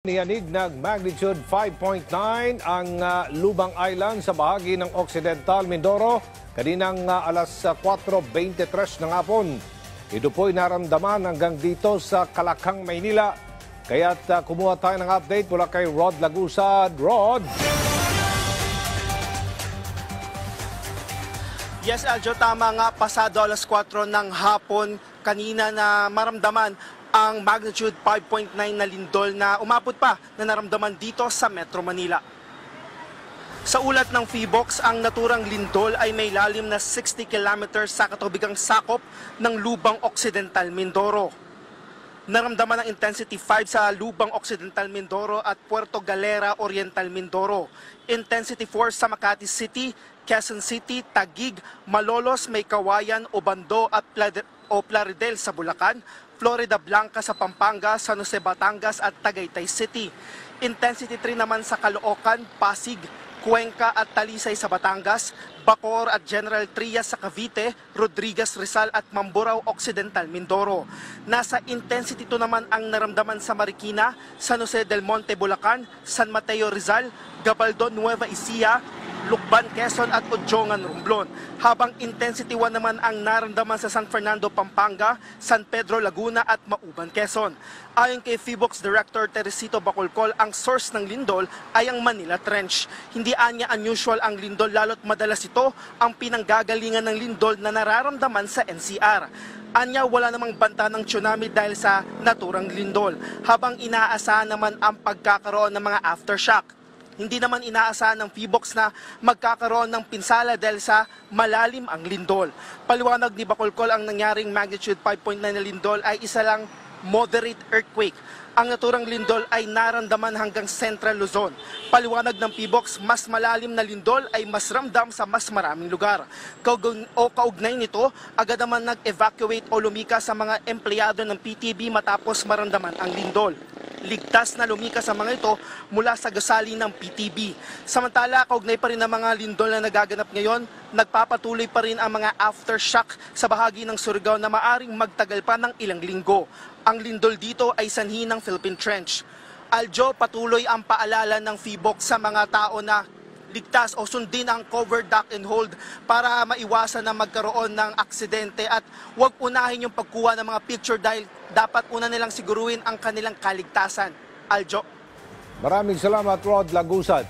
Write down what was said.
Niyanig ng magnitude 5.9 ang Lubang Island sa bahagi ng Occidental Mindoro kaninang alas 4:23 ng hapon. Ito po'y naramdaman hanggang dito sa Kalakang, Maynila. Kaya't kumuha tayo ng update mula kay Rod Lagusad. Rod! Yes, Aljo, tama nga. Pasado alas 4 ng hapon kanina na maramdaman ang magnitude 5.9 na lindol na umabot pa na naramdaman dito sa Metro Manila. Sa ulat ng PHIVOX, ang naturang lindol ay may lalim na 60 kilometers sa katubigang sakop ng Lubang Occidental Mindoro. Naramdaman ang intensity 5 sa Lubang Occidental Mindoro at Puerto Galera Oriental Mindoro. Intensity 4 sa Makati City, Quezon City, Taguig, Malolos, Maykawayan, Obando at Plaridel sa Bulacan, Florida Blanca sa Pampanga, San Jose, Batangas at Tagaytay City. Intensity 3 naman sa Caloocan, Pasig, Cuenca at Talisay sa Batangas, Bacoor at General Trias sa Cavite, Rodriguez, Rizal at Mamburao Occidental Mindoro. Nasa intensity 2 naman ang naramdaman sa Marikina, San Jose del Monte, Bulacan, San Mateo, Rizal, Gabaldon, Nueva Ecija, Lucban, Quezon at Odjongan, Romblon. Habang intensity 1 naman ang naramdaman sa San Fernando, Pampanga, San Pedro, Laguna at Mauban, Quezon. Ayon kay PHIVOX Director Teresito Bacolcol, ang source ng lindol ay ang Manila Trench. Hindi anya unusual ang lindol lalo't madalas ito ang pinanggagalingan ng lindol na nararamdaman sa NCR. Anya wala namang banta ng tsunami dahil sa naturang lindol, habang inaasahan naman ang pagkakaroon ng mga aftershock. Hindi naman inaasahan ng PHIVOX na magkakaroon ng pinsala dahil sa malalim ang lindol. Paliwanag ni Bacolcol, ang nangyaring magnitude 5.9 na lindol ay isa lang moderate earthquake. Ang naturang lindol ay naramdaman hanggang Central Luzon. Paliwanag ng PHIVOX, mas malalim na lindol ay mas ramdam sa mas maraming lugar. Kaugnay nito, agad naman nag-evacuate o lumika sa mga empleyado ng PTB matapos maramdaman ang lindol. Ligtas na lumikas sa mga ito mula sa gusali ng PTB. Samantala, kaugnay pa rin ang mga lindol na nagaganap ngayon, nagpapatuloy pa rin ang mga aftershock sa bahagi ng Surigao na maaring magtagal pa ng ilang linggo. Ang lindol dito ay sanhi ng Philippine Trench. Aljo, patuloy ang paalala ng PHIVOX sa mga tao na ligtas o sundin ang cover, duck and hold para maiwasan na magkaroon ng aksidente at huwag unahin yung pagkuha ng mga picture dahil dapat una nilang siguruhin ang kanilang kaligtasan. Aljo. Maraming salamat, Rod Lagusad.